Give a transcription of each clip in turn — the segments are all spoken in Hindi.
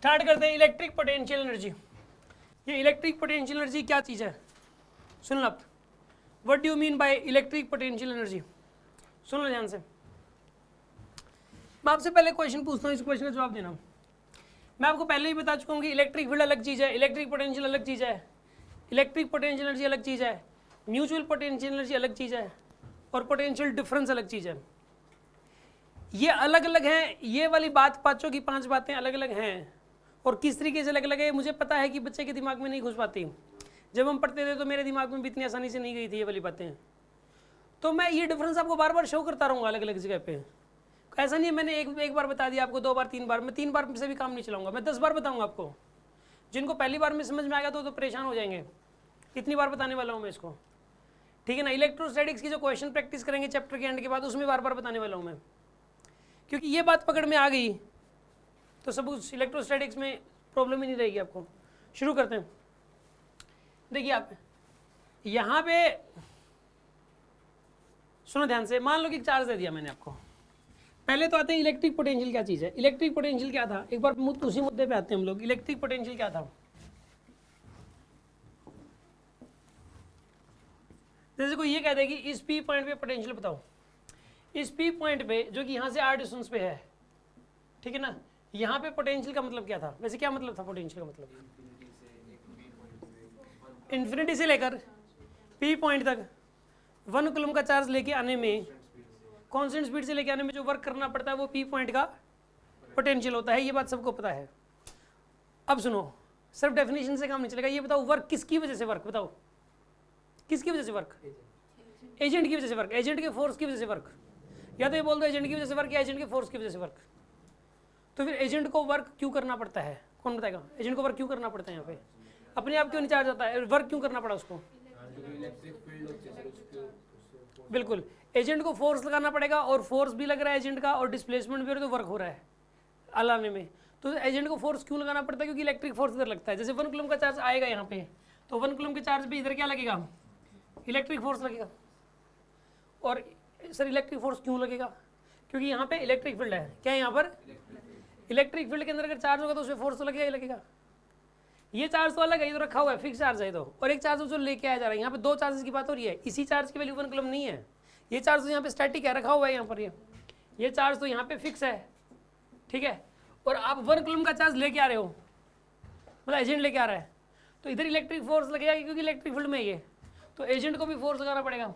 स्टार्ट करते हैं इलेक्ट्रिक पोटेंशियल एनर्जी। ये इलेक्ट्रिक पोटेंशियल एनर्जी क्या चीज़ है, सुन लो आप। What do you mean by electric potential energy, सुन लो ध्यान से। मैं आपसे पहले क्वेश्चन पूछता हूँ, इस क्वेश्चन का जवाब देना। मैं आपको पहले ही बता चुका हूँ कि इलेक्ट्रिक फील्ड अलग चीज़ है, इलेक्ट्रिक पोटेंशियल अलग चीज़ है, इलेक्ट्रिक पोटेंशियल एनर्जी अलग चीज़ है, म्यूचुअल पोटेंशियल एनर्जी अलग चीज़ है, और पोटेंशियल डिफरेंस अलग चीज़ है। ये अलग अलग हैं, ये वाली बात, पाँचों की पांच बातें अलग अलग हैं। और किस तरीके से अलग अलग है मुझे पता है कि बच्चे के दिमाग में नहीं घुस पाती। जब हम पढ़ते थे तो मेरे दिमाग में भी इतनी आसानी से नहीं गई थी ये वाली बातें। तो मैं ये डिफरेंस आपको बार बार शो करता रहूँगा अलग अलग जगह पे। ऐसा नहीं है मैंने एक बार बता दिया आपको, 2 बार 3 बार, मैं 3 बार से भी काम नहीं चलाऊंगा, मैं 10 बार बताऊंगा आपको। जिनको पहली बार में समझ में आएगा तो परेशान हो जाएंगे, इतनी बार बताने वाला हूँ मैं इसको, ठीक है ना। इलेक्ट्रोस्टैटिक्स की जो क्वेश्चन प्रैक्टिस करेंगे चैप्टर के एंड के बाद, उसमें बार बार बताने वाला हूँ मैं, क्योंकि ये बात पकड़ में आ गई तो सब कुछ इलेक्ट्रोस्टैटिक्स में प्रॉब्लम ही नहीं रहेगी आपको। शुरू करते हैं। देखिए आप यहाँ पे सुनो ध्यान से, मान लो कि चार्ज दे दिया मैंने आपको। पहले तो आते हैं इलेक्ट्रिक पोटेंशियल क्या चीज़ है। इलेक्ट्रिक पोटेंशियल क्या था, एक बार उसी मुद्दे पे आते हैं हम लोग। इलेक्ट्रिक पोटेंशियल क्या था, जैसे कोई ये कह दे कि इस पी पॉइंट पे पोटेंशियल बताओ, इस पी पॉइंट पे जो कि यहाँ से r डिस्टेंस पे है, ठीक है ना। यहाँ पे पोटेंशियल का मतलब क्या था, वैसे क्या मतलब था पोटेंशियल का मतलब, इन्फिनिटी से लेकर पी पॉइंट तक 1 कूलम का चार्ज लेके आने में, कांस्टेंट स्पीड से लेके आने में जो वर्क करना पड़ता है वो पी पॉइंट का पोटेंशियल होता है। ये बात सबको पता है। अब सुनो, सिर्फ डेफिनेशन से काम नहीं चलेगा। ये बताओ वर्क किसकी वजह से वर्क, बताओ किसकी वजह से वर्क, एजेंट की वजह से वर्क, एजेंट के फोर्स की वजह से वर्क। या तो ये बोल दो एजेंट की वजह से वर्क या एजेंट के फोर्स की वजह से वर्क। तो फिर एजेंट को वर्क क्यों करना पड़ता है, कौन बताएगा। एजेंट को वर्क क्यों करना पड़ता है, यहाँ पे अपने आप क्यों नहीं चार्ज होता है, वर्क क्यों करना पड़ा उसको। बिल्कुल, एजेंट को फोर्स लगाना पड़ेगा, और फोर्स भी लग रहा है एजेंट का, और डिस्प्लेसमेंट भी हो रहा है, तो वर्क हो रहा है अलाने में। तो एजेंट को फोर्स क्यों लगाना पड़ता है, क्योंकि इलेक्ट्रिक फोर्स इधर लगता है। जैसे 1 कूलम का चार्ज आएगा यहाँ पे, तो 1 कूलम के चार्ज पे इधर क्या लगेगा, इलेक्ट्रिक फोर्स लगेगा। और सर इलेक्ट्रिक फोर्स क्यों लगेगा, क्योंकि यहाँ पे इलेक्ट्रिक फील्ड है। क्या है यहाँ पर, इलेक्ट्रिक फील्ड के अंदर अगर चार्ज होगा तो उसमें फोर्स तो लगेगा ही लगेगा। ये चार्ज तो अलग है, ये तो रखा हुआ है, फिक्स चार्ज है तो, और एक चार्ज जो लेके आया जा रहा है। यहाँ पे 2 चार्जेस की बात हो रही है। इसी चार्ज की वैल्यू 1 कूलम नहीं है, ये चार्ज तो यहाँ पे स्टैटिक है, रखा हुआ है यहाँ पर। ये चार्ज तो यहाँ पे फिक्स है, ठीक है। और आप 1 कूलम का चार्ज लेके आ रहे हो, मतलब एजेंट लेके आ रहा है, तो इधर इलेक्ट्रिक फोर्स लगेगा, क्योंकि इलेक्ट्रिक फील्ड में ये, तो एजेंट को भी फोर्स लगाना पड़ेगा।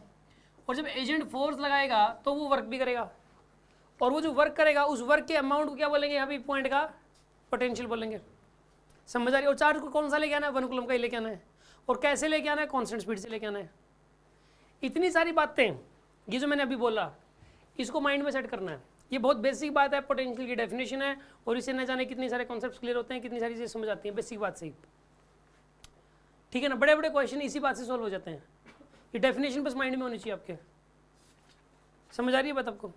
और जब एजेंट फोर्स लगाएगा तो वो वर्क भी करेगा, और वो जो वर्क करेगा उस वर्क के अमाउंट को क्या बोलेंगे, यहाँ पे पॉइंट का पोटेंशियल बोलेंगे। समझ आ रही है। और चार्ज को कौन सा लेके आना है, 1 कूलम का ही लेके आना है। और कैसे लेके आना है, कांस्टेंट स्पीड से लेके आना है। इतनी सारी बातें, ये जो मैंने अभी बोला, इसको माइंड में सेट करना है। ये बहुत बेसिक बात है, पोटेंशियल की डेफिनेशन है, और इसे न जाने कितने सारे कॉन्सेप्ट्स क्लियर होते हैं, कितनी सारी चीज़ें समझ आती हैं बेसिक बात से ही, ठीक है ना। बड़े बड़े क्वेश्चन इसी बात से सॉल्व हो जाते हैं। ये डेफिनेशन बस माइंड में होनी चाहिए आपके। समझ आ रही है बात आपको,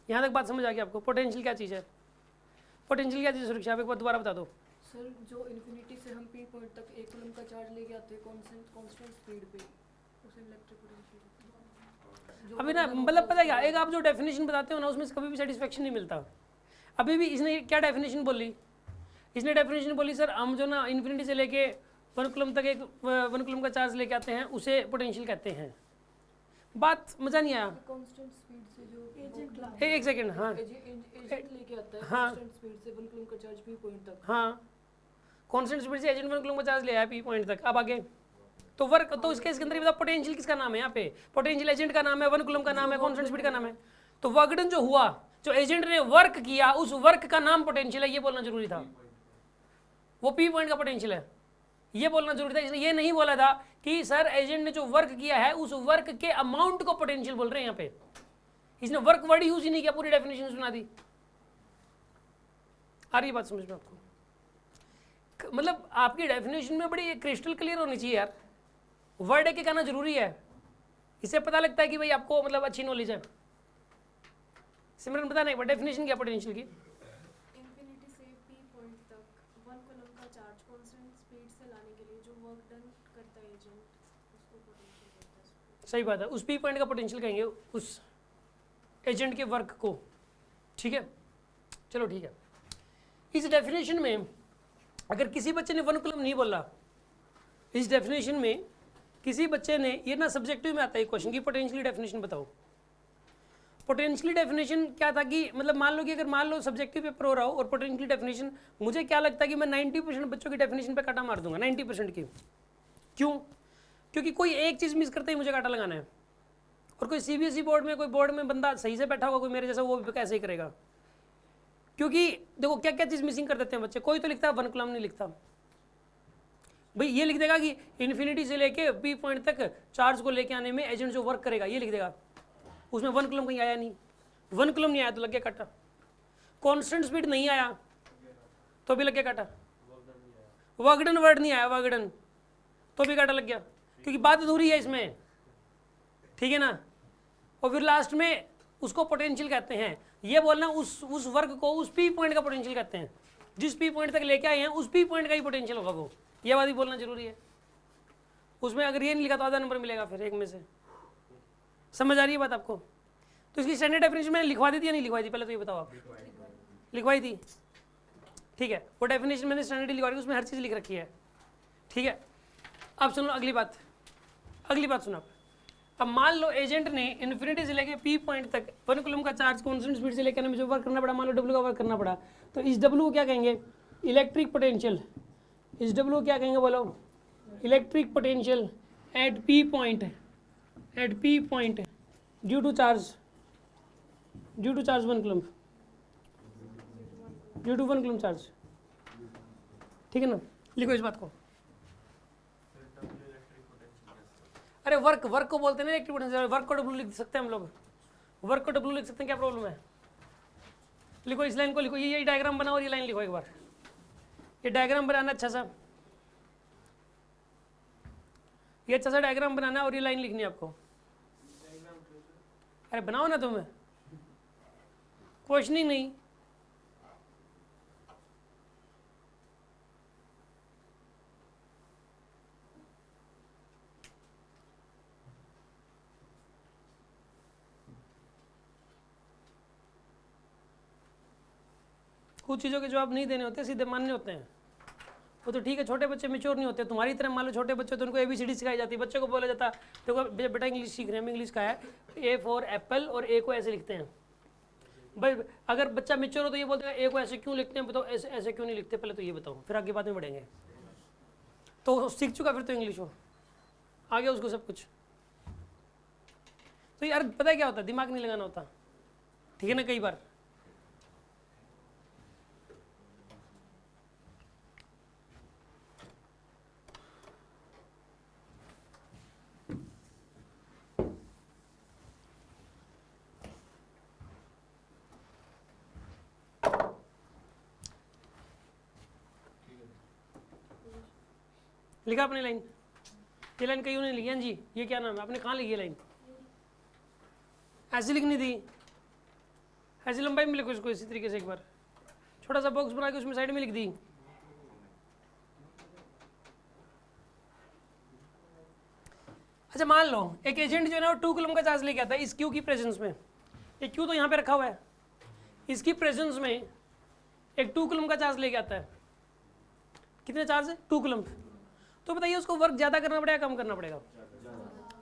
यहाँ तक बात समझ आ गई आपको। पोटेंशियल क्या चीज़ है, पोटेंशियल क्या चीज़ है सुरक्षा, आप एक बार दोबारा बता दो। सर जो इन्फिनिटी से हम पी पॉइंट तक 1 कूलम का चार्ज लेके आते हैं कांस्टेंट स्पीड पे, उसे इलेक्ट्रिक पोटेंशियल। अभी ना मतलब पता है क्या, एक आप जो डेफिनेशन बताते हो ना उसमें से कभी भी सेटिस्फेक्शन नहीं मिलता। अभी भी इसने क्या डेफिनेशन बोली, इसने डेफिनेशन बोली सर हम जो ना इन्फिनिटी से लेके 1 कूलम तक 1 कूलम का चार्ज लेके आते हैं उसे पोटेंशियल कहते हैं। बात मजा नहीं आया। कांस्टेंट स्पीड से जो एक सेकंड, हाँ एजेंट लेके आता है हाँ कांस्टेंट स्पीड से 1 कूलम का चार्ज पी पॉइंट तक, हाँ कांस्टेंट स्पीड से एजेंट 1 कूलम का चार्ज ले आया पी पॉइंट तक। अब आगे तो वर्क, तो इसके अंदर बता पोटेंशियल किसका नाम है, यहाँ पे पोटेंशियल एजेंट का नाम है, 1 कूलम का नाम है, कांस्टेंट स्पीड का नाम है। तो वर्क डन जो हुआ, जो एजेंट ने वर्क किया, उस वर्क का नाम पोटेंशियल है, ये बोलना जरूरी था। वो पी पॉइंट का पोटेंशियल है, ये बोलना जरूरी था। इसने ये नहीं बोला था कि सर एजेंट ने जो वर्क किया है उस वर्क के अमाउंट को पोटेंशियल बोल रहे हैं यहाँ पे। इसने वर्क वर्ड यूज ही नहीं किया, पूरी डेफिनेशन सुना दी। आ रही बात समझ में आपको, मतलब आपकी डेफिनेशन में बड़ी क्रिस्टल क्लियर होनी चाहिए यार। वर्ड एक कहना जरूरी है, इससे पता लगता है कि भाई आपको मतलब अच्छी नॉलेज है। सिमरन बता नहीं, डेफिनेशन क्या पोटेंशियल की। इन्फिनिटी से पी पॉइंट तक 1 कूलम का चार्ज कांस्टेंट स्पीड से लाने के लिए जो वर्क डन करता है एजेंट, उसको पोटेंशियल कहते हैं। सही बात है, उस पी पॉइंट का पोटेंशियल कहेंगे उस एजेंट के वर्क को, ठीक है। चलो ठीक है, इस डेफिनेशन में अगर किसी बच्चे ने 1 कूलम नहीं बोला इस डेफिनेशन में, किसी बच्चे ने, ये ना सब्जेक्टिव में आता है क्वेश्चन की पोटेंशियली डेफिनेशन बताओ। पोटेंशियली डेफिनेशन क्या था कि मतलब मान लो कि अगर मान लो सब्जेक्टिव पेपर हो रहा हो और पोटेंशियली डेफिनेशन, मुझे क्या लगता है कि मैं 90% बच्चों की डेफिनेशन पे काटा मार दूंगा, 90% की। क्यों? क्योंकि कोई एक चीज़ मिस करते ही मुझे काटा लगाना है। और कोई सीबीएसई बोर्ड में, कोई बोर्ड में बंदा सही से बैठा होगा कोई मेरे जैसा, वो भी कैसे ही करेगा। क्योंकि देखो क्या क्या चीज़ मिसिंग कर देते हैं बच्चे। कोई तो लिखता है 1 कूलम नहीं लिखता भाई, ये लिख देगा कि इन्फिनिटी से लेके पी पॉइंट तक चार्ज को लेके आने में एजेंट जो वर्क करेगा, ये लिख देगा। उसमें 1 कूलम कहीं आया नहीं, 1 कूलम नहीं आया तो लग गया काटा। कांस्टेंट स्पीड नहीं आया तो भी लग गया काटा। वर्क डन वर्ड नहीं आया, वर्क डन, तो भी काटा लग गया, क्योंकि बात अधूरी है इसमें, ठीक है ना। और फिर लास्ट में उसको पोटेंशियल कहते हैं। ये बोलना उस वर्क को उस पी पॉइंट का पोटेंशियल कहते हैं, जिस पी पॉइंट तक लेके आए हैं उस पी पॉइंट का ही पोटेंशियल होगा वो, ये बात ही बोलना जरूरी है। उसमें अगर ये नहीं लिखा तो आधा नंबर मिलेगा फिर एक में से। समझ आ रही है बात आपको? तो इसकी स्टैंडर्ड डेफिनेशन मैंने लिखवा दी थी या नहीं लिखवाई थी, पहले तो ये बताओ आप। लिखवाई थी, ठीक है। वो डेफिनेशन मैंने स्टैंडर्ड लिखवा दी, उसमें हर चीज़ लिख रखी है, ठीक है। अब सुनो अगली बात, अगली बात सुनो। अब मान लो एजेंट ने इन्फिनिटी से लेके पी पॉइंट तक 1 कूलम का चार्ज कांस्टेंट स्पीड से लेकर मुझे वर्क करना पड़ा, मान लो डब्ल्यू का वर्क करना पड़ा, तो इस डब्ल्यू को क्या कहेंगे? Electric potential. इस डब्ल्यू को क्या कहेंगे बोलो? Electric potential at P point, at P point due to charge 1 coulomb, due to 1 coulomb charge, ठीक है ना। लिखो इस बात को। अरे वर्क को बोलते हैं ना इलेक्ट्रिक पोटेंशियल, वर्क को डब्ल्यू लिख सकते हैं हम लोग, वर्क को डब्ल्यू लिख सकते हैं, क्या प्रॉब्लम है? लिखो इस लाइन को, लिखो, ये डायग्राम बनाओ और ये लाइन लिखो एक बार। ये डायग्राम बनाना अच्छा सा, ये अच्छा सा डायग्राम बनाना है और ये लाइन लिखनी है आपको। अरे बनाओ ना तुम्हें, क्वेश्चनिंग नहीं। कुछ चीज़ों के जवाब नहीं देने होते, सीधे मानने होते हैं। वो तो ठीक है, छोटे बच्चे मेच्योर नहीं होते तुम्हारी तरह। मान लो छोटे बच्चे तो उनको ABCD सिखाई जाती है, बच्चे को बोला जाता देखो बेटा इंग्लिश सीख रहे हैं, इंग्लिश का है A फॉर एप्पल, और A को ऐसे लिखते हैं। भाई अगर बच्चा मेच्योर हो तो ये बोलते हैं A को ऐसे क्यों लिखते हैं, बताओ ऐसे ऐसे क्यों नहीं लिखते, पहले तो ये बताओ, फिर आगे बाद में बढ़ेंगे। तो सीख चुका फिर तो इंग्लिश हो, आ गया उसको सब कुछ। तो यार पता है क्या होता है, दिमाग नहीं लगाना होता, ठीक है ना। कई बार लिखा अपनी लाइन, ये लाइन कहीं नहीं लिखी है जी, ये क्या नाम है, आपने कहाँ लिखी है लाइन? ऐसी लिखनी थी, ऐसी लंबाई में लिखो इसको इसी तरीके से। एक बार छोटा सा बॉक्स बना के उसमें साइड में लिख दी। अच्छा मान लो एक एजेंट जो है ना वो 2 कूलम का चार्ज लेके आता है इस क्यू की प्रेजेंस में। ये क्यू तो यहाँ पे रखा हुआ है, इसकी प्रेजेंस में एक 2 कूलम का चार्ज लेके आता है। कितने चार्ज है? 2 कूलम। तो बताइए उसको वर्क ज़्यादा करना पड़ेगा कम करना पड़ेगा?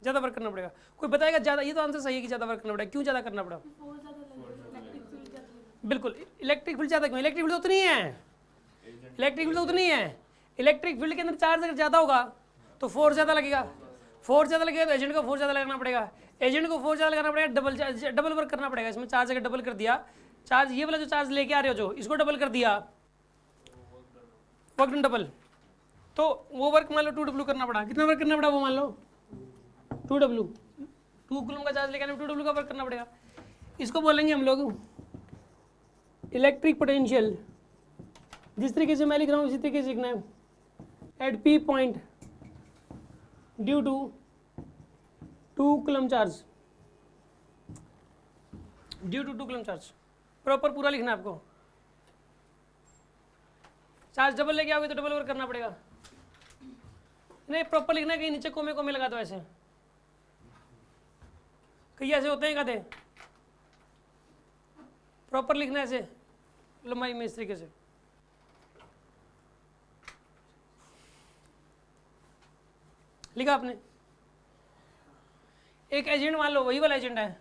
ज़्यादा वर्क करना पड़ेगा। कोई बताएगा ज़्यादा? ये तो आंसर सही है कि ज़्यादा वर्क करना पड़ेगा। क्यों ज़्यादा करना पड़ा? बिल्कुल, इलेक्ट्रिक फील्ड ज़्यादा क्यों? इलेक्ट्रिक फील्ड तो उतनी है, इलेक्ट्रिक फील्ड तो उतनी है। इलेक्ट्रिक फील्ड के अंदर चार्ज अगर ज़्यादा होगा तो फोर्स ज़्यादा लगेगा, फोर्स ज़्यादा लगेगा तो एजेंट को फोर्स ज़्यादा लगाना पड़ेगा, एजेंट को फोर्स ज़्यादा लगाना पड़ेगा, डबल वर्क करना पड़ेगा। इसमें चार्ज अगर डबल कर दिया, चार्ज ये वाला जो चार्ज लेके आ रहे हो जो, इसको डबल कर दिया, वर्क डन डबल, तो वो वर्क मान लो 2W करना पड़ा। कितना वर्क करना पड़ा वो मान लो 2W, 2 कूलम का चार्ज लेके आने में 2W का वर्क करना पड़ेगा। इसको बोलेंगे हम लोग इलेक्ट्रिक पोटेंशियल। जिस तरीके से मैं लिख रहा हूँ इसी तरीके से लिखना है। At P point due to 2 coulomb charge, due to 2 coulomb charge. Proper पूरा लिखना है आपको। चार्ज डबल लेके आओगे तो डबल वर्क करना पड़ेगा। नहीं प्रॉपर लिखना है, कहीं नीचे कोमे कोमे लगा दो ऐसे, कहीं ऐसे होते हैं कदे। प्रॉपर लिखना है ऐसे लंबाई में इस तरीके से। लिखा आपने? एक एजेंट मान लो वही वाला एजेंट है,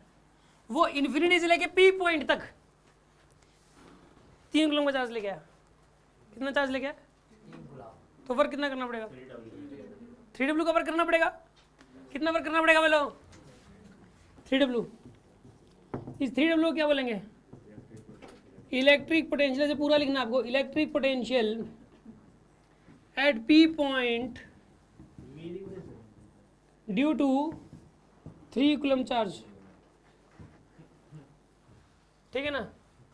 वो इन्फिनिटी से लेके पी पॉइंट तक 3 कूलम का चार्ज लेके आया। कितना चार्ज लेके आया? तो वर्क कितना करना पड़ेगा? 3W का वर्क करना पड़ेगा। कितना वर्क करना पड़ेगा बोलो? 3W। इस 3W क्या बोलेंगे? इलेक्ट्रिक पोटेंशियल से पूरा लिखना आपको, electric potential at P point due to 3 coulomb charge. ठीक है ना?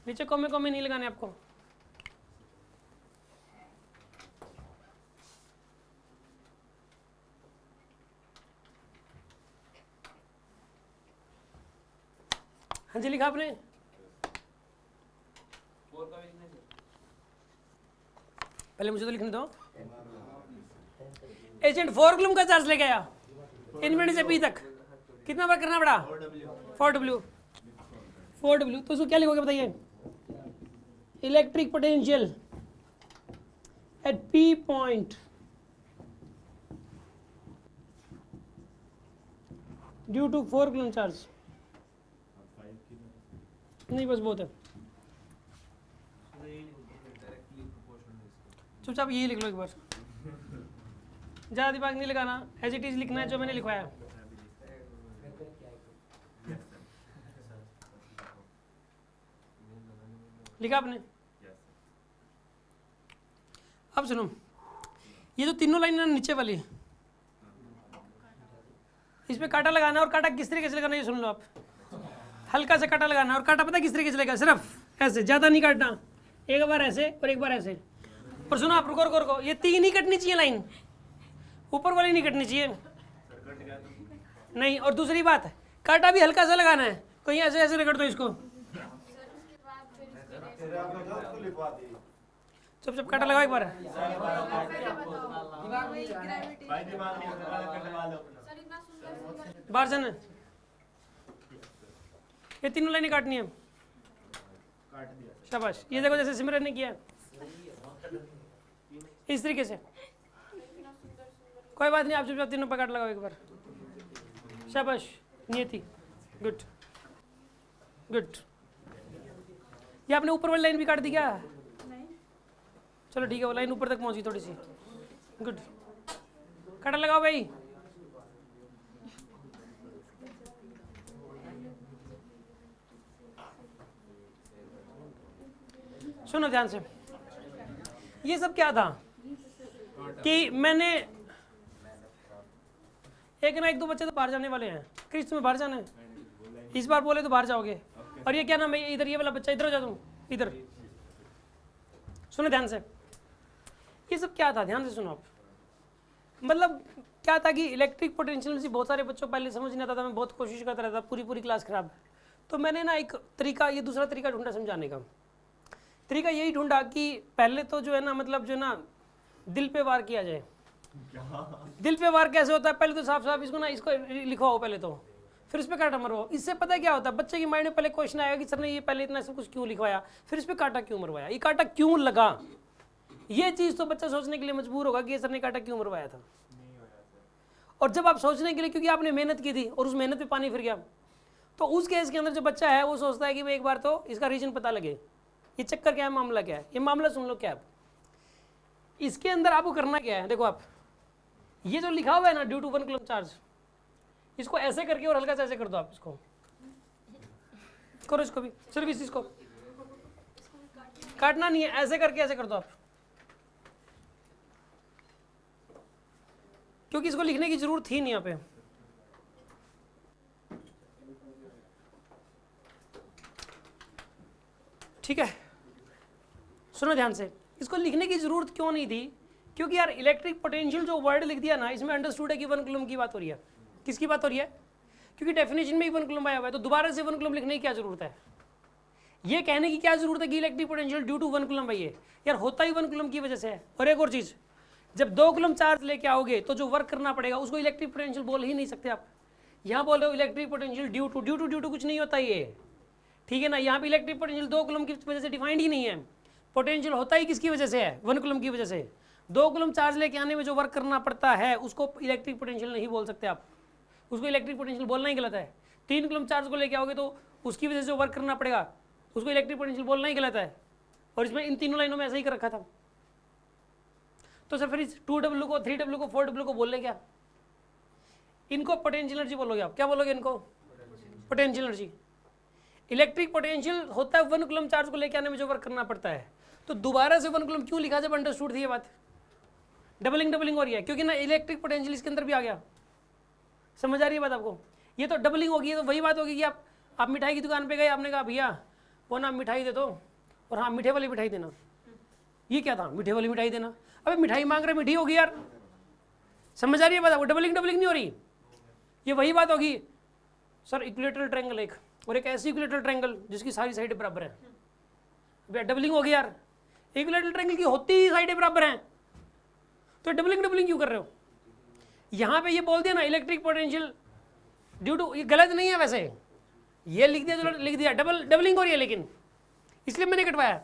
नीचे कॉमे कॉमे नहीं लगाने आपको। हाँ जी, लिखा आपने? पहले मुझे तो लिखने दो। एजेंट 4 कूलम का चार्ज लेके आया इन्फिनिटी से पी तक, कितना वर्क करना पड़ा? 4W। 4W तो उसको क्या लिखोगे बताइए? Electric potential at P point due to 4 coulomb charge. नहीं, बस बहुत है। चुपचाप यही लिख लो एक बार, ज़्यादा दिमाग नहीं लगाना, एज इट इज लिखना है जो मैंने लिखवाया। लिखा आपने? अब सुनो, ये जो तीनों लाइन है नीचे वाली, इस पे कांटा लगाना, और कांटा किस तरीके से लगाना ये सुन लो आप। हल्का से कांटा लगाना, और कांटा पता है किस तरीके से लगेगा? सिर्फ ऐसे, ज़्यादा नहीं काटना, एक बार ऐसे और एक बार ऐसे। और सुनो आप, रुको रुको रुको, ये 3 ही कटनी चाहिए लाइन, ऊपर वाली नहीं कटनी चाहिए। नहीं, और दूसरी बात, कांटा भी हल्का सा लगाना है, कहीं ऐसे ऐसे रगड़ दो इसको। चुप चुप कांटा लगाओ एक बार। बाहर जाना, ये तीनों लाइनें काटनी है। शाबाश, ये देखो जैसे सिमरन ने किया इस तरीके से। कोई बात नहीं, आप चुपचाप तीनों पे काट लगाओ एक बार। शाबाश नियति, गुड गुड। ये आपने ऊपर वाली लाइन भी काट दी क्या? चलो ठीक है, वो लाइन ऊपर तक पहुंची थोड़ी सी। गुड, काटा लगाओ भाई। सुनो ध्यान से, ये सब क्या था कि मैंने एक दो बच्चे तो बाहर जाने वाले हैं। क्रिस तुम्हें बाहर जाना है? इस बार बोले तो बाहर जाओगे। और ये क्या नाम है? इधर ये वाला बच्चा, इधर हो जा तुम, इधर। सुनो ध्यान से, ये सब क्या था? ध्यान से सुनो आप। मतलब क्या था कि इलेक्ट्रिक पोटेंशियल से बहुत सारे बच्चों पहले समझ नहीं आता था, मैं बहुत कोशिश करता रहता, पूरी क्लास खराब। तो मैंने ना एक तरीका, ये दूसरा तरीका ढूंढा समझाने का। तरीका यही ढूंढा कि पहले तो जो है ना, मतलब जो ना दिल पे वार किया जाए। दिल पे वार कैसे होता है? पहले तो साफ साफ इसको ना, इसको लिखवाओ पहले तो, फिर इस पे कांटा मरवाओ। इससे पता है क्या होता है? बच्चे की माइंड में पहले क्वेश्चन आएगा कि सर ने ये पहले इतना सब कुछ क्यों लिखवाया, फिर इस पे कांटा क्यों मरवाया, ये कांटा क्यों लगा। ये चीज़ तो बच्चा सोचने के लिए मजबूर होगा कि ये सर ने कांटा क्यों मरवाया था। और जब आप सोचने के लिए, क्योंकि आपने मेहनत की थी और उस मेहनत पे पानी फिर गया, तो उस केस के अंदर जो बच्चा है वो सोचता है कि भाई एक बार तो इसका रीजन पता लगे, ये चक्कर क्या है, मामला क्या है। ये मामला सुन लो क्या है इसके अंदर। आपको करना क्या है? देखो आप, ये जो लिखा हुआ है ना ड्यू टू 1 कूलम चार्ज, इसको ऐसे करके और हल्का सा ऐसे कर दो। आप इसको करो, इसको भी सिर्फ इस चीज को काटना नहीं है, ऐसे करके ऐसे कर दो आप, क्योंकि इसको लिखने की जरूरत थी नहीं यहाँ पे। ठीक है, सुनो ध्यान से, इसको लिखने की जरूरत क्यों नहीं थी? क्योंकि यार इलेक्ट्रिक पोटेंशियल जो वर्ड लिख दिया ना, इसमें अंडरस्टूड है कि 1 कूलम की बात हो रही है। किसकी बात हो रही है? क्योंकि डेफिनेशन में ही 1 कूलम आया हुआ है, तो दोबारा से 1 कूलम लिखने की क्या जरूरत है? ये कहने की क्या जरूरत है कि electric potential due to 1 coulomb भाई है? यार होता ही 1 कूलम की वजह से है। और एक और चीज, जब 2 कूलम चार्ज लेके आओगे तो जो वर्क करना पड़ेगा उसको इलेक्ट्रिक पोटेंशियल बोल ही नहीं सकते आप। यहाँ बोल रहे हो इलेक्ट्रिक पोटेंशियल ड्यू टू कुछ नहीं होता ये, ठीक है ना। यहाँ पे इलेक्ट्रिक पोटेंशियल 2 कूलम की वजह से डिफाइंड ही नहीं है। पोटेंशियल होता ही किसकी वजह से है? 1 कूलम की वजह से। 2 कूलम चार्ज लेके आने में जो वर्क करना पड़ता है उसको इलेक्ट्रिक पोटेंशियल नहीं बोल सकते आप, उसको इलेक्ट्रिक पोटेंशियल बोलना ही गलत है। 3 कूलम चार्ज को लेके आओगे तो उसकी वजह से जो वर्क करना पड़ेगा उसको इलेक्ट्रिक पोटेंशियल बोलना ही गलत है। और इसमें इन तीनों लाइनों में ऐसा ही कर रखा था। तो सर फिर इस 2W को 3W को 4W को बोल ले क्या? इनको पोटेंशियल एनर्जी बोलोगे आप, क्या बोलोगे इनको? Potential energy. इलेक्ट्रिक पोटेंशियल होता है 1 कूलम चार्ज को लेके आने में जो वर्क करना पड़ता है। तो दोबारा से 1 कूलम क्यों लिखा जब अंडरस्टूड थी ये बात? डबलिंग हो रही है क्योंकि ना इलेक्ट्रिक पोटेंशियल इसके अंदर भी आ गया। समझ आ रही है बात आपको? ये तो डबलिंग होगी, तो वही बात होगी कि आप मिठाई की दुकान पे गए, आपने कहा भैया वो ना मिठाई दे दो और हाँ मीठे वाली मिठाई देना। ये क्या था? मीठे वाली मिठाई देना। अबे मिठाई मांग रहे, मीठी होगी यार। समझ आ रही है बात आपको? डबलिंग नहीं हो रही। ये वही बात होगी सर, इक्विलेटरल ट्रायंगल एक और एक ऐसी इक्विलेटरल ट्रायंगल जिसकी सारी साइडें बराबर हैं। भैया डबलिंग होगी यार, इक्विलेटरल ट्रायंगल की होती ही साइडें बराबर हैं, तो डबलिंग क्यों कर रहे हो? यहाँ पे ये बोल दिया ना इलेक्ट्रिक पोटेंशियल ड्यू टू, ये गलत नहीं है वैसे, ये लिख दिया जो लिख दिया, डबलिंग हो रही है लेकिन इसलिए मैंने कटवाया।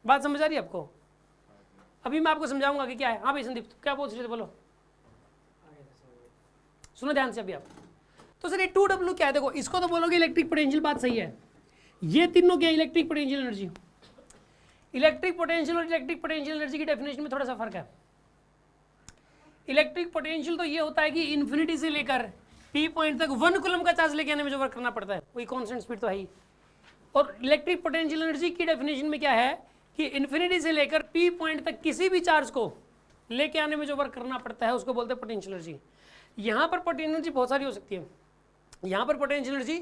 बात समझ आ रही है आपको? अभी मैं आपको समझाऊंगा कि क्या है। हाँ भाई संदीप क्या बोल रहे थे, बोलो, सुनो ध्यान से अभी आप। तो सर ये 2W क्या है? देखो इसको तो बोलोगे इलेक्ट्रिक पोटेंशियल, बात सही है। ये तीनों क्या है? Electric potential energy. Electric potential और इलेक्ट्रिक पोटेंशियल एनर्जी की डेफिनेशन में थोड़ा सा फर्क है। इलेक्ट्रिक पोटेंशियल तो ये होता है कि इन्फिनिटी से लेकर P पॉइंट तक 1 कूलम का चार्ज लेके आने में जो वर्क करना पड़ता है वही कांस्टेंट स्पीड तो है ही। और इलेक्ट्रिक पोटेंशियल एनर्जी की डेफिनेशन में क्या है कि इन्फिनिटी से लेकर P पॉइंट तक किसी भी चार्ज को लेके आने में जो वर्क करना पड़ता है उसको बोलते हैं पोटेंशियल एनर्जी। यहाँ पर पोटेंशियल एनर्जी बहुत सारी हो सकती है। यहाँ पर पोटेंशियल एनर्जी,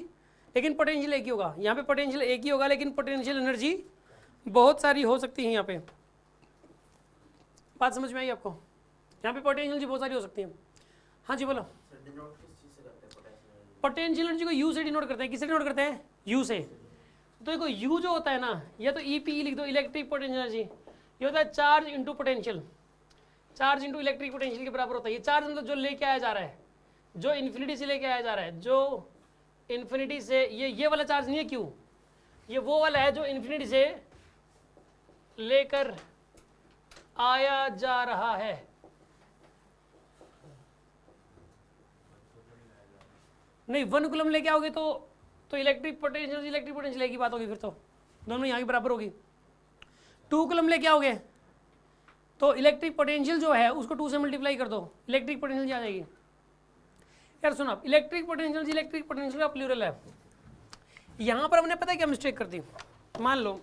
लेकिन पोटेंशियल एक ही होगा। यहाँ पे पोटेंशियल एक ही होगा लेकिन पोटेंशियल एनर्जी बहुत सारी हो सकती है। यहाँ पे बात समझ में आई आपको? यहाँ पे पोटेंशियल एनर्जी बहुत सारी हो सकती है। हाँ जी बोलो। पोटेंशियल एनर्जी को यू से डिनोट करते हैं। किससे डिनोट करते हैं? यू से। तो देखो यू जो होता है ना, या तो ईपी लिख दो, इलेक्ट्रिक पोटेंशियल एनर्जी। ये होता है charge into potential, charge into electric potential के बराबर होता है। ये चार्ज मतलब जो लेके आया जा रहा है, जो इन्फिनिटी से लेके आया जा रहा है, जो इन्फिनिटी से, ये वाला चार्ज नहीं है क्यों, ये वो वाला है जो इन्फिनिटी से लेकर आया जा रहा है। नहीं 1 कूलम लेके आओगे तो इलेक्ट्रिक पोटेंशियल एक ही बात होगी, फिर तो दोनों यहाँ की बराबर होगी। 2 कूलम लेके आओगे तो इलेक्ट्रिक पोटेंशियल जो है उसको 2 से मल्टीप्लाई कर दो, इलेक्ट्रिक पोटेंशियल आ जाएगी। यार सुनो आप, इलेक्ट्रिक पोटेंशियल का प्लूरल है। यहाँ पर हमने पता है क्या मिस्टेक कर दी? मान लो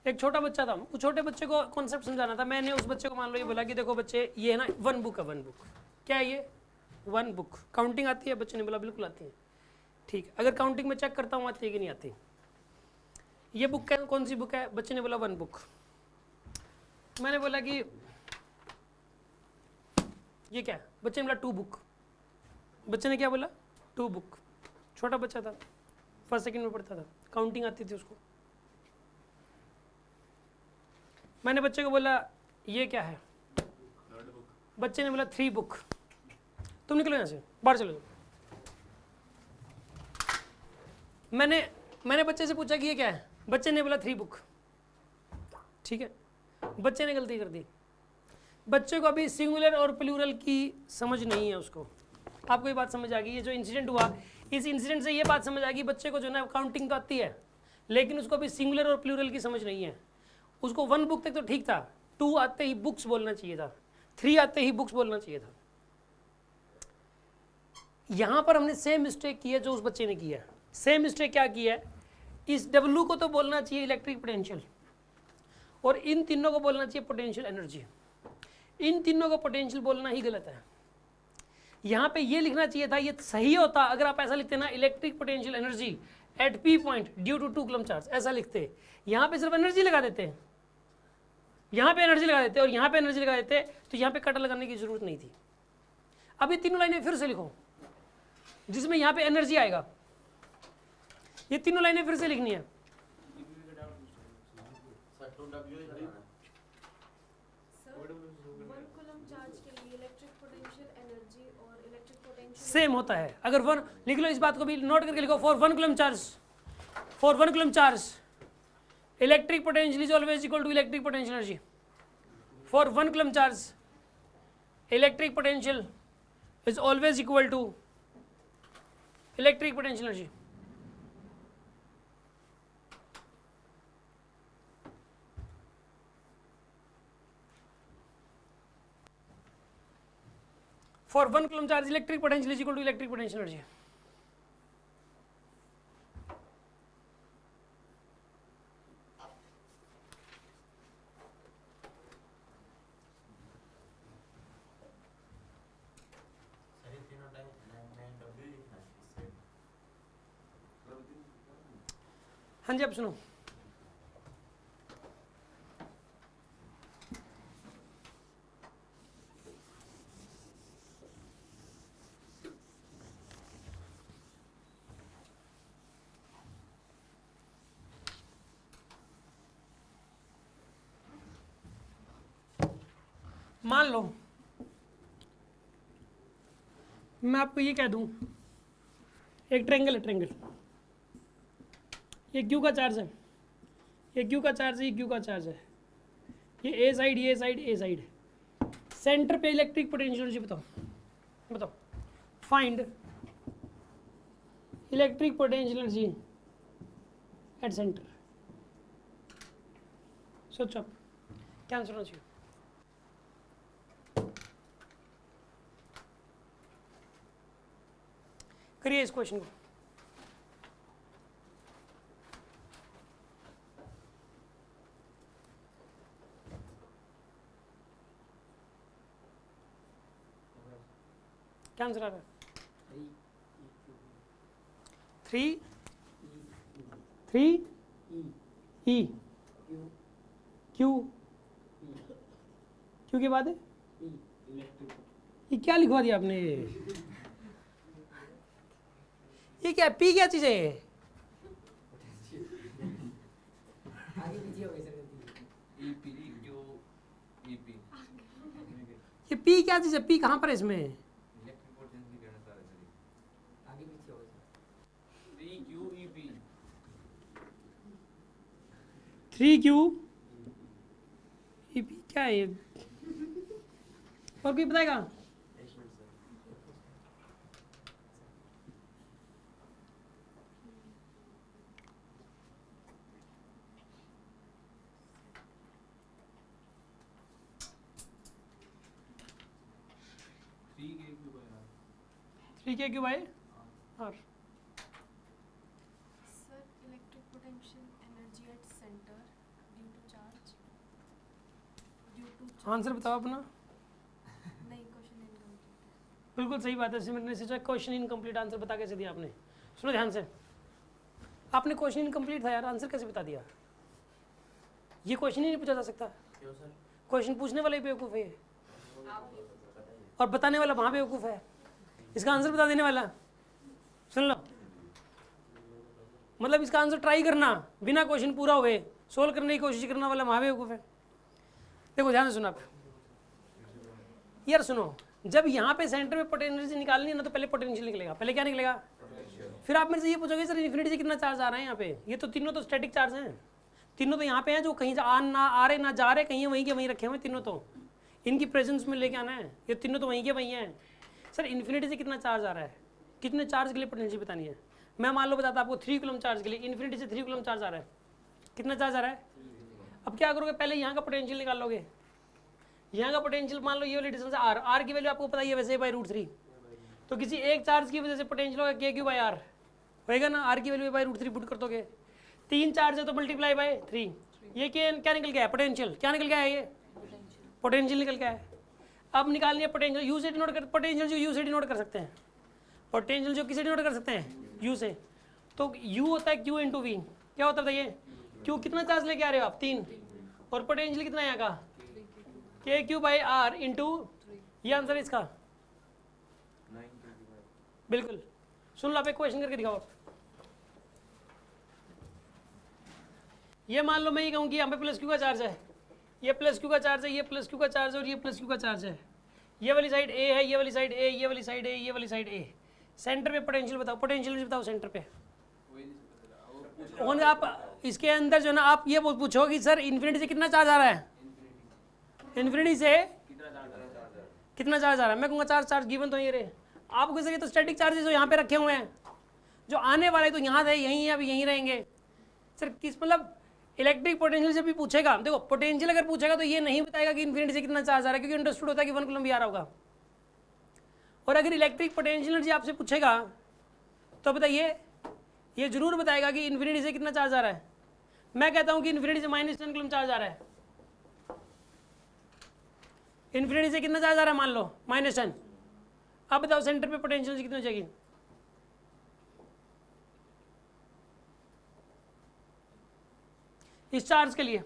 एक छोटा बच्चा था, उस छोटे बच्चे को कॉन्सेप्ट समझाना था। मैंने उस बच्चे को मान लो ये बोला कि देखो बच्चे ये है ना 1 बुक है, 1 बुक क्या है ये? 1 बुक। काउंटिंग आती है? बच्चे ने बोला बिल्कुल आती है। ठीक, अगर काउंटिंग में चेक करता हूँ आती है कि नहीं आती? ये बुक कौन सी बुक है? बच्चे ने बोला 1 बुक। मैंने बोला कि ये क्या है? बच्चे ने बोला 2 बुक। बच्चे ने क्या बोला? 2 बुक। छोटा बच्चा था, फर्स्ट सेकंड में पढ़ता था, काउंटिंग आती थी उसको। मैंने बच्चे को बोला ये क्या है? बच्चे ने बोला 3 बुक। तुम निकलो यहाँ से, बाहर चलो जाओ। मैंने बच्चे से पूछा कि ये क्या है? बच्चे ने बोला 3 बुक। ठीक है, बच्चे ने गलती कर दी। बच्चे को अभी सिंगुलर और प्लूरल की समझ नहीं है उसको। आपको ये बात समझ आ गई? ये जो इंसिडेंट हुआ, इस इंसिडेंट से ये बात समझ आ गई बच्चे को जो ना काउंटिंग तो आती है लेकिन उसको अभी सिंगुलर और प्लूरल की समझ नहीं है। उसको 1 बुक तक तो ठीक था, 2 आते ही बुक्स बोलना चाहिए था, 3 आते ही बुक्स बोलना चाहिए था। यहाँ पर हमने सेम मिस्टेक की है जो उस बच्चे ने किया है। सेम मिस्टेक क्या की है? इस W को तो बोलना चाहिए इलेक्ट्रिक पोटेंशियल और इन तीनों को बोलना चाहिए पोटेंशियल एनर्जी। इन तीनों को पोटेंशियल बोलना ही गलत है। यहाँ पे ये लिखना चाहिए था, ये सही होता अगर आप ऐसा लिखते ना, electric potential energy at P point due to 2 coulomb charge, ऐसा लिखते। यहाँ पे सिर्फ एनर्जी लगा देते, यहाँ पे एनर्जी लगा देते और यहाँ पे एनर्जी लगा देते, तो यहाँ पे कट लगाने की जरूरत नहीं थी। अब ये तीनों लाइनें फिर से लिखो जिसमें यहाँ पे एनर्जी आएगा। ये तीनों लाइनें फिर से लिखनी है। सेम होता है। अगर 1 लिख लो, इस बात को भी नोट करके लिखो, for 1 coulomb charge electric potential is always equal to electric potential energy. for 1 coulomb charge electric potential is always equal to electric potential energy. For 1 coulomb charge electric potential is equal to electric potential energy. हाँ जी, आप सुनो। मान लो मैं आपको ये कह दूं, एक ट्रायंगल है, ट्रायंगल, ये क्यू का चार्ज है, ये क्यू का चार्ज है, ये क्यू का चार्ज है, ये ए साइड, ये साइड, ए साइड, सेंटर पे इलेक्ट्रिक पोटेंशियल एनर्जी बताओ, बताओ, find electric potential energy at centre. सोचो आप क्या आंसर होना चाहिए। करिए इस क्वेश्चन को। क्या आंसर आ रहा है? 3 E क्यू के बाद है ये क्या लिखवा दिया आपने? ये क्या पी क्या चीज है? ये पी क्या चीज है? पी कहाँ पर है इसमें? 3Q EP क्या है? और कोई बताएगा? Three K Q by R. Sir, electric potential energy at center due to charge. Answer बताओ अपना। नहीं, क्वेश्चन इनकम्प्लीट। बिल्कुल सही बात है सिमरन ने सोचा क्वेश्चन इनकम्प्लीट आंसर बता कैसे दिया आपने? सुनो ध्यान से, आपने क्वेश्चन इनकम्प्लीट था यार, आंसर कैसे बता दिया? ये क्वेश्चन ही नहीं पूछा जा सकता। क्वेश्चन पूछने वाला ही बेवकूफ़ है और बताने वाला वहाँ बेवकूफ़ है। इसका आंसर बता देने वाला, सुन लो, मतलब इसका आंसर ट्राई करना बिना क्वेश्चन पूरा हुए सोल्व करने की कोशिश करने वाला वहाँ बेवकूफ़ है। देखो ध्यान से सुनो आप यार, सुनो, जब यहाँ पे सेंटर में पोटेंशियल एनर्जी निकालनी है ना तो पहले पोटेंशियल निकलेगा। पहले क्या निकलेगा? फिर आप मेरे से ये पूछोगे सर इन्फिनिटी से कितना चार्ज आ रहा है यहाँ पे? ये तो तीनों तो स्टैटिक चार्ज हैं, तीनों तो यहाँ पे हैं जो कहीं आ रहे ना जा रहे, कहीं वहीं के वहीं रखे हुए तीनों, तो इनकी प्रेजेंस में लेके आना है। ये तीनों तो वहीं के वहीं हैं। सर इन्फिनिटी से कितना चार्ज आ रहा है, कितने चार्ज के लिए पोटेंशियल बतानी है? मैं मान लो बताता आपको 3 कूलम चार्ज के लिए इन्फिनिटी से 3 कूलम चार्ज आ रहा है। कितना चार्ज आ रहा है? अब क्या करोगे, पहले यहाँ का पोटेंशियल निकाल लोगे। यहाँ का पोटेंशियल मान लो ये वाली डिस्टेंस आर, आर की वैल्यू आपको पता ही है वैसे बाई √3, तो किसी एक चार्ज की वजह से पोटेंशियल होगा के क्यू बाई आर होएगा ना, आर की वैल्यू बाई √3 पुट कर दोगे। 3 चार्ज है तो मल्टीप्लाई बाई 3, ये क्या निकल गया है? पोटेंशियल। क्या निकल गया है? ये पोटेंशियल निकल गया है। अब निकालनी है पोटेंशियल, यू से डिनोट कर, पोटेंशियल जो यू से डिनोट कर सकते हैं, पोटेंशियल जो किसे डिनोट कर सकते हैं? यू से। तो यू होता है क्यू इंटू वी। क्या होता है ये? क्यू कितना चार्ज लेके आ रहे हो आप? 3, और पोटेंशियल कितना है यहाँ का? के क्यू बाई आर इंटू, ये आंसर है इसका। बिल्कुल। सुन लो, आप एक क्वेश्चन करके दिखाओ आप। ये मान लो मैं ये कहूँ कि यहाँ पे प्लस क्यू का चार्ज है, ये प्लस क्यू का चार्ज है, ये प्लस क्यू का चार्ज है और ये प्लस क्यू का चार्ज है। ये वाली साइड ए है, ये वाली साइड ए, ये वाली साइड ए, ये वाली साइड ए। सेंटर पे पोटेंशियल बताओ, पोटेंशियल बताओ सेंटर पे। और आप इसके अंदर जो ना आप ये पूछो कि सर इन्फिनिटी से कितना चार्ज आ रहा है? इन्फिनिटी से कितना चार्ज आ रहा है? मैं कहूँगा चार्ज गिवन तो ये रहे। आप कह सके तो स्टैटिक चार्जेस जो यहाँ पे रखे हुए हैं, जो आने वाले तो यहाँ थे, यहीं है, अभी यहीं रहेंगे। सर किस मतलब इलेक्ट्रिक पोटेंशियल से भी पूछेगा, देखो पोटेंशियल अगर पूछेगा तो ये नहीं बताएगा कि इन्फिनिटी से कितना चार्ज आ रहा है, क्योंकि अंडरस्टूड होता है कि 1 कूलम भी आ रहा होगा। और अगर इलेक्ट्रिक पोटेंशियल एनर्जी आपसे पूछेगा तो बताइए, ये जरूर बताएगा कि इन्फिनिटी से कितना चार्ज आ रहा है। मैं कहता हूँ कि इन्फिनिटी से -10 कूलम चार्ज आ रहा है। इन्फिनिटी से कितना चार्ज आ रहा है मान लो -10। अब बताओ सेंटर पे पोटेंशियल कितनी हो जाएगी? इस चार्ज के लिए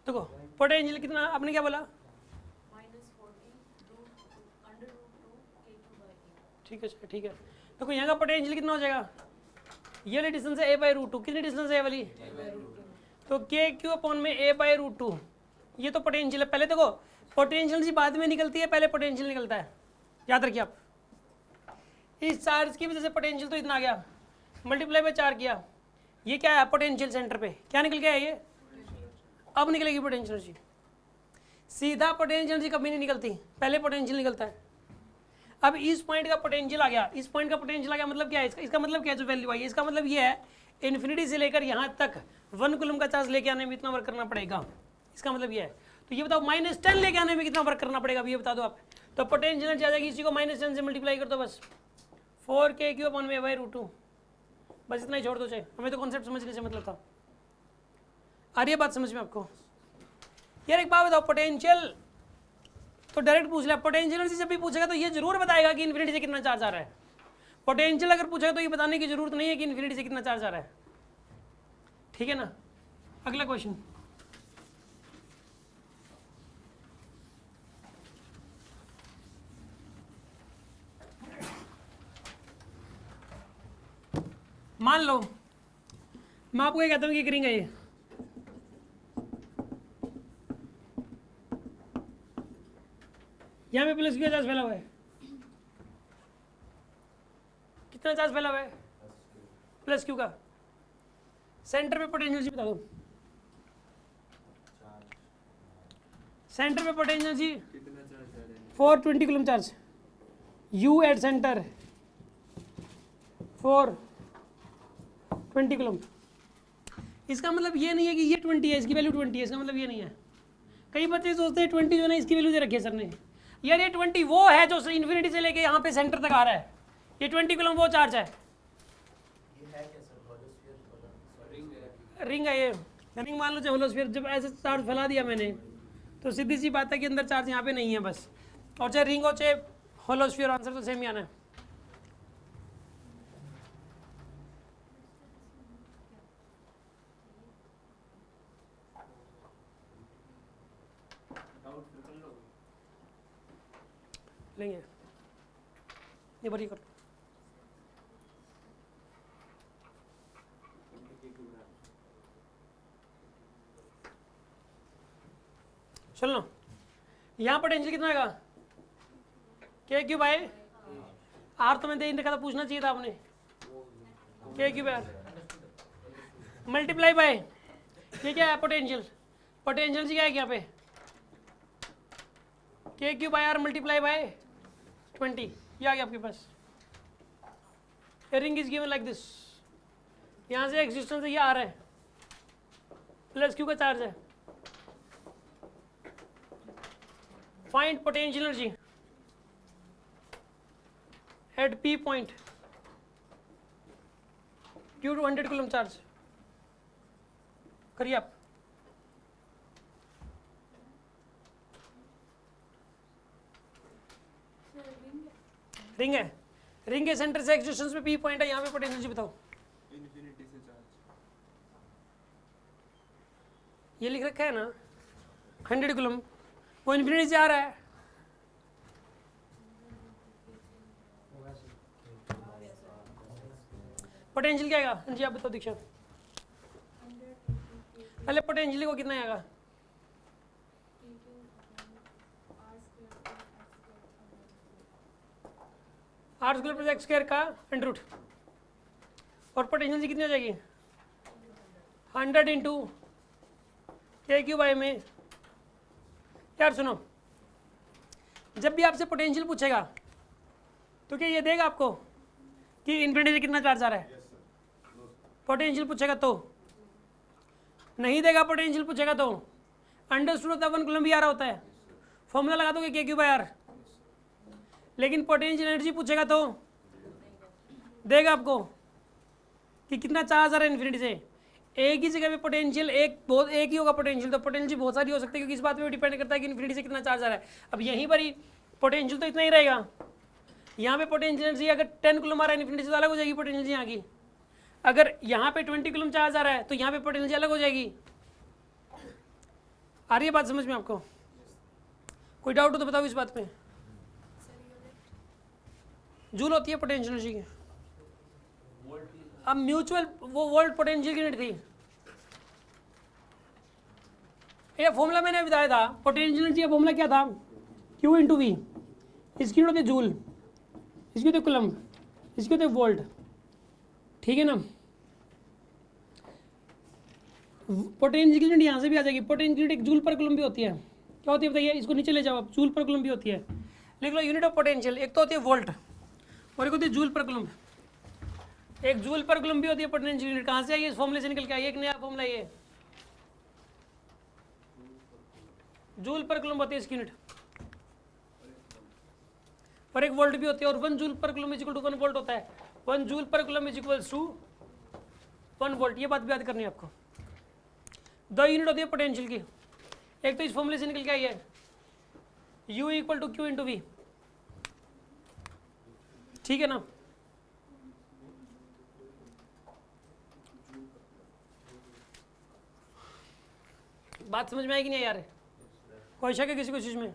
देखो पोटेंशियल कितना, आपने क्या बोला? ठीक है ठीक है। देखो यहाँ का पोटेंशियल कितना हो जाएगा? ये वाली डिस्टेंस है a/√2। कितनी डिस्टेंस है ये वाली? तो KQ में a/√2। ये तो पोटेंशियल है। पहले देखो पोटेंशियल जी बाद में निकलती है, पहले पोटेंशियल निकलता है, याद रखिए आप। इस चार्ज की वजह से पोटेंशियल तो इतना आ गया, मल्टीप्लाई बाय 4 किया, ये क्या है पोटेंशियल सेंटर पे क्या निकल गया है ये? अब निकलेगी पोटेंशियल एनर्जी। सीधा पोटेंशियल एनर्जी कभी नहीं निकलती, पहले पोटेंशियल निकलता है। अब इस पॉइंट का पोटेंशियल आ गया, इस पॉइंट का पोटेंशियल आ गया, मतलब क्या है इसका मतलब क्या है जो वैल्यू आई? इसका मतलब ये है इन्फिनिटी से लेकर यहाँ तक 1 कूलम का चार्ज लेके आने में इतना वर्क करना पड़ेगा, इसका मतलब ये है। तो ये बताओ -10 लेके आने में कितना वर्क करना पड़ेगा, ये बता दो आप। तो पोटेंशियल एनर्जी आ जाएगी, इसी को -10 से मल्टीप्लाई कर दो बस, 4KQ/a/√2। बस इतना ही छोड़ दो, चाहे हमें तो कॉन्सेप्ट समझने से मतलब था। आ रही है बात समझ में आपको? यार एक बात बताओ, पोटेंशियल तो डायरेक्ट पूछ लिया, पोटेंशियल एनर्जी जब भी पूछेगा तो ये जरूर बताएगा कि इन्फिनिटी से कितना चार्ज आ रहा है। पोटेंशियल अगर पूछेगा तो ये बताने की जरूरत नहीं है कि इन्फिनिटी से कितना चार्ज आ रहा है, ठीक है ना? अगला क्वेश्चन, मान लो मैं आपको ये कहता हूँ कि रिंग है, ये यहाँ पे प्लस क्यू चार्ज फैला हुआ है। कितना चार्ज फैला हुआ है? प्लस क्यू का। सेंटर पे पोटेंशियल जी बता दो, सेंटर पे पोटेंशियल जी 420 coulomb charge. U at center 420 coulomb. इसका मतलब ये नहीं है कि ये 20 है, इसकी वैल्यू 20 है, इसका मतलब ये नहीं है। कई बच्चे सोचते हैं 20 जो है ना इसकी वैल्यू दे रखी है सर ने। यार ये 20 वो है जो इन्फिनिटी से लेके यहाँ पे सेंटर तक आ रहा है, ये 20 कूलम वो चार्ज है। रिंग है ये, रिंग मान लो चाहे होलोस्फीयर। जब ऐसे चार्ज फैला दिया मैंने तो सीधी सी बात है कि अंदर चार्ज यहाँ पे नहीं है बस। और चाहे रिंग हो चाहे होलोस्फीयर, आंसर तो सेम ही आना है। लेंगे ये बड़ी कर, चलो यहाँ पोटेंशियल कितना आएगा? KQ/r। तो मैं दे रखा था, पूछना चाहिए था आपने। KQ/r मल्टीप्लाई बाय ये क्या है पोटेंशियल? पोटेंशियल जी क्या है यहाँ पे? KQ/r मल्टीप्लाई बाय 20, ये आ गया आपके पास। Ring is given like this, यहाँ से एक्सिस्टेंस ये आ रहा है, प्लस क्यू का चार्ज है। Find potential energy at P point due to 100 coulomb charge. करिए आप। रिंग है, रिंग के सेंटर से एक्स डिस्टेंस पे पी पॉइंट है, यहाँ पे पोटेंशियल जी बताओ। इन्फिनिटी से चार्ज। ये लिख रखा है ना 100 कूलम, वो इन्फिनिटी से आ रहा है। पोटेंशियल क्या आएगा जी आप बताओ दीक्षा। पहले पोटेंशियल को कितना आएगा? R square plus X square का अंडर रूट, और पोटेंशियल जी कितनी हो जाएगी? 100 इंटू के क्यूब आई में। यार सुनो, जब भी आपसे पोटेंशियल पूछेगा तो क्या ये देगा आपको कि इन्फिनिटी से कितना चार्ज आ रहा है? पोटेंशियल पूछेगा तो नहीं देगा। पोटेंशियल पूछेगा तो अंडरस्टूड होता है 1 कूलम भी आ रहा होता है, फॉर्मूला लगा दोगे के क्यूब बाय आर। लेकिन पोटेंशियल एनर्जी पूछेगा तो देगा आपको कि कितना चार्ज आ रहा है इन्फिनिटी से। एक ही जगह पे पोटेंशियल एक ही होगा पोटेंशियल, तो पोटेंशियल बहुत सारी हो सकती है क्योंकि इस बात पे डिपेंड करता है कि इन्फिनिटी से कितना चार्ज आ रहा है। अब यहीं पर ही पोटेंशियल तो इतना ही रहेगा, यहाँ पे पोटेंशियल एनर्जी अगर 10 कूलम आ रहा है इन्फिनिटी से तो अलग हो जाएगी पोटेंशियल यहाँ की। अगर यहाँ पे 20 कूलम चार्ज आ रहा है तो यहाँ पे पोटेंशियल अलग हो जाएगी। आ रही है बात समझ में आपको? कोई डाउट हो तो बताओ इस बात पे। जूल होती है पोटेंशियल एनर्जी की। अब म्यूचुअल वो वोल्ट पोटेंशियल की यूनिट थी। ये फॉर्मूला मैंने बताया था, पोटेंशियल एनर्जी का फॉर्मूला क्या था? Q into V. इसकी यूनिट होती है जूल, इसकी होती है कूलम, इसकी होती है वोल्ट। ठीक है ना? पोटेंशियल की यूनिट यहाँ से भी आ जाएगी। पोटेंशियल यूनिट एक जूल पर कूलम भी होती है। क्या होती है बताइए? इसको नीचे ले जाओ आप, जूल पर कूलम भी होती है। लिख लो यूनिट ऑफ पोटेंशियल, एक तो होती है वोल्ट और एक होती है जूल पर कूलम। एक जूल पर कूलम भी होती है पोटेंशियल यूनिट। कहाँ से आई है? इस फॉर्मूले से निकल के आई है, एक नया फॉर्मूला ये जूल पर कूलम होती है इसकी यूनिट, और एक वोल्ट भी होती है। और 1 joule per coulomb is equal to 1 volt होता है। 1 joule per coulomb is equal to 1 volt. ये बात भी याद करनी है आपको। 2 यूनिट होती है पोटेंशियल की, एक तो इस फॉर्मूले से निकल के आई है U equal to Q into V. ठीक है ना? बात समझ में आएगी नहीं यार? कोई शक है किसी को चीज में?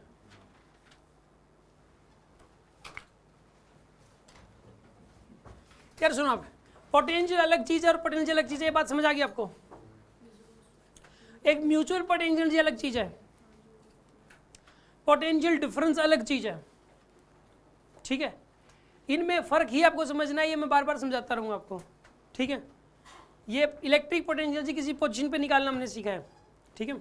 यार सुनो, आप पोटेंशियल अलग चीज है और पोटेंशियल अलग चीज है, ये बात समझ आ गई आपको? एक म्यूचुअल पोटेंशियल अलग चीज है, पोटेंशियल डिफरेंस अलग चीज है। ठीक है? इनमें फर्क ही आपको समझना है, ये मैं बार बार समझाता रहूंगा आपको। ठीक है? ये इलेक्ट्रिक पोटेंशियल किसी पोजीशन पे निकालना हमने सीखा है। ठीक है?